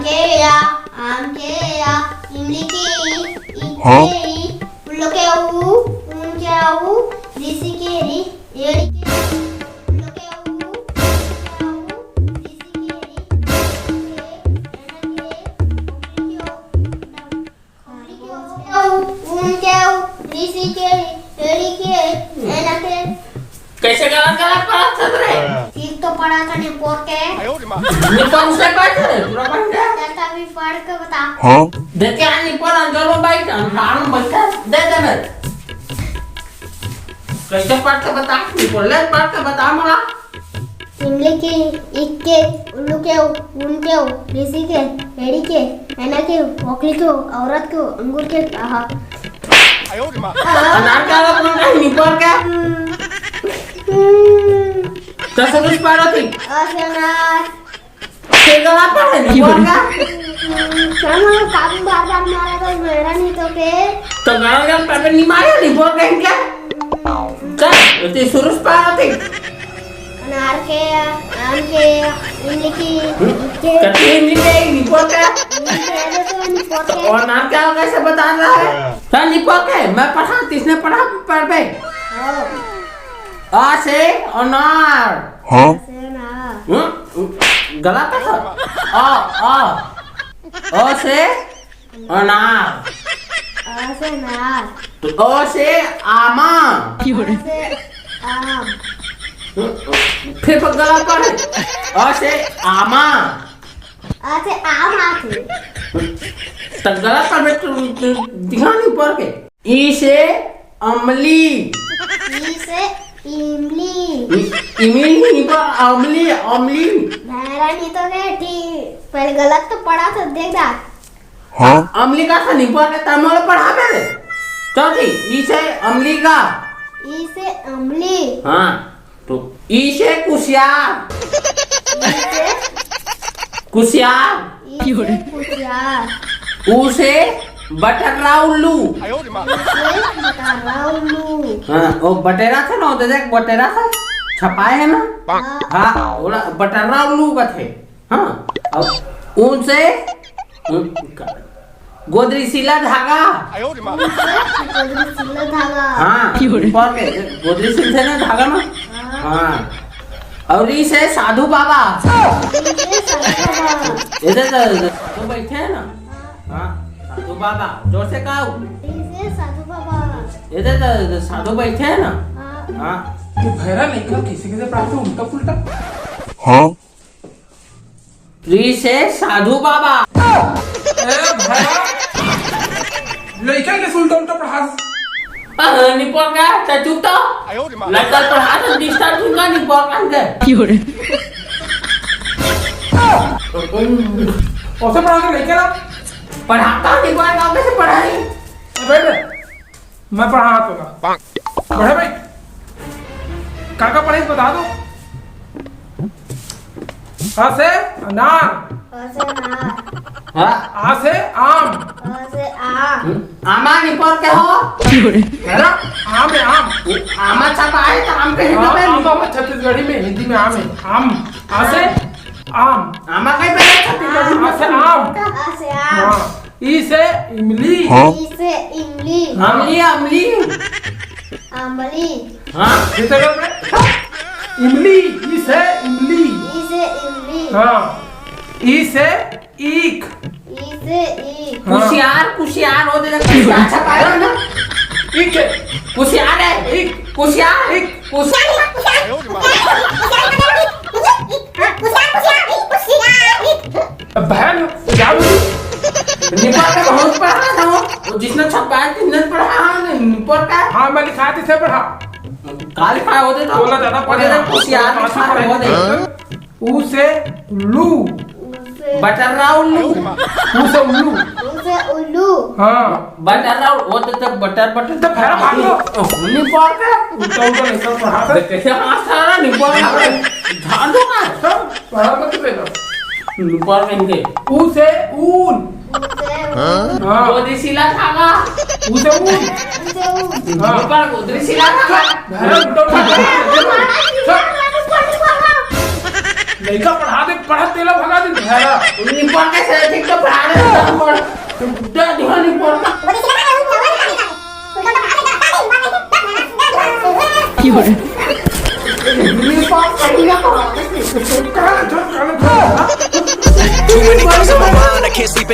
आम के या इमली की ई उल्लो के ऊ ऊन के आऊ ऋषि के री एड़ी के उल्लो के ऊ ऋषि के ऋषि के एड़ी के एना के कैसे गलत गलत पढ़ा चल रहे ठीक तो पढ़ा था निपोर के निपोर से पढ़ रहे पूरा पढ़ गया जैसा भी पढ़ के बता हाँ देखे आ निपोर अंदर में बैठ अंधारों में बैठा दे दे मेरे कैसे पढ़ के बता निपोर ले पढ़ के बता मला इमली के एक के उल्लू के ऊन के ऋषि के एड़ी के एना के ओखली के औरत के अंगूर के आहा अनार का अपना नहीं निपोर का तो समझ पा रहा थी अनार के गला पढ़े निपोर का चलो काम बार मारा तो मेरा नहीं तो के तो गला गला पेपर नहीं मारा निपोर का इनका चल ते शुरू से पा रहा थी अनार के आम के इमली की के कटी इमली के निपोर का तो और नाम क्या होगा कैसे बता रहा है सर निपोर के मैं पढ़ा किसने पढ़ा पढ़ पे आ से अनार हाँ गलत है आ से अनार से नार तो ओ से आमा से आम फिर गलत पढ़े आ से आमा से आम आते तो गलत पढ़े तो ध्यान नहीं पढ़ के ई से अमली ई से इमली इमली नहीं पर अमली अमली मेरा नहीं तो के ठीक पहले गलत तो पढ़ा था देख दा हाँ अमली का था नहीं पढ़ तब मोले पढ़ा मेरे चौथी ई से अमली का ई से अमली हाँ तो ई से कुशियार ई से कुशियार ई से कुशियार ऊ से बटरा उल्लू ई से मटारा उल्लू हाँ वो बटेरा था ना तो देख बटेरा था छपाए है ना हाँ वो बटरा उल्लू का थे हाँ अब ऊन से गोदरी सिला धागा सिल्ला धागा हाँ पढ़ के गोदरी सिल से ना धागा ना हाँ और ई से साधु बाबा ई से सरसों इधर तो बैठे हैं ना हाँ साधु बाबा जोर से कहो ई से साधु बाबा इधर साधु बैठे हैं ना हाँ ये भैरा नहीं कर किसी के से प्राप्त उल्टा पुल्टा हाँ री से साधु बाबा ए भैरा लड़का के उल्टा उल्टा पढ़ा निपोर का चुप तो लड़का पढ़ा तो डिस्टर्ब दूंगा निपोर का के औसे पढ़ा के लड़के ना पढ़ाता निपोर का कैसे पढ़ाई बैठ मैं पढ़ा तो ना बढ़े भाई काका पढ़े बता दो आ से अनार से नार हाँ आ से आम से आम आमा निपोर के हो भैरा आम है आम आमा छपा है तो आम कहीं हाँ, पे आम तो छत्तीसगढ़ी में हिंदी में आम है आम आ से आम आमा कहीं पे छत्तीसगढ़ी में आ से आम से आम हाँ ई से इमली हाँ ई से इमली अमली अमली अमली हाँ कितने में इमली ई से इमली ई से इमली हाँ ई से ईख ई से ईख कुशियार कुशियार हो दे कुशियार छपा है ना ईख है कुशियार है ईख कुशियार ईख बहन जाओ निपोर का बहुत पढ़ा था वो जिसने छपाया तिसने पढ़ा निपोर का हाँ मैं लिखा थी से पढ़ा काली खा होते तो बोला ज्यादा पढ़े कुशियार लिखा हो दे ऊ से उल्लू बटरा उल्लू ऊ से उल्लू ऊ से उल्लू हाँ बटरा वो तो बटर बटर तो फिर भाग लो निपोर का उल्टा उल्टा नहीं सब पढ़ा था कैसे हाथ सारा निपोर का झाड़ दो ना सब पढ़ा मत लेना निपोर का इनके ऊ से ऊन ऊ से ऊन हाँ गोदरी सिला धागा ऊ से ऊन ऊ से ऊन निपोर गोदरी सिला धागा लड़का पढ़ा दे पढ़ा तेला भगा दे भैया निपोर कैसे थे ध्यान पर काला Too many thoughts on my mind, I can't sleep at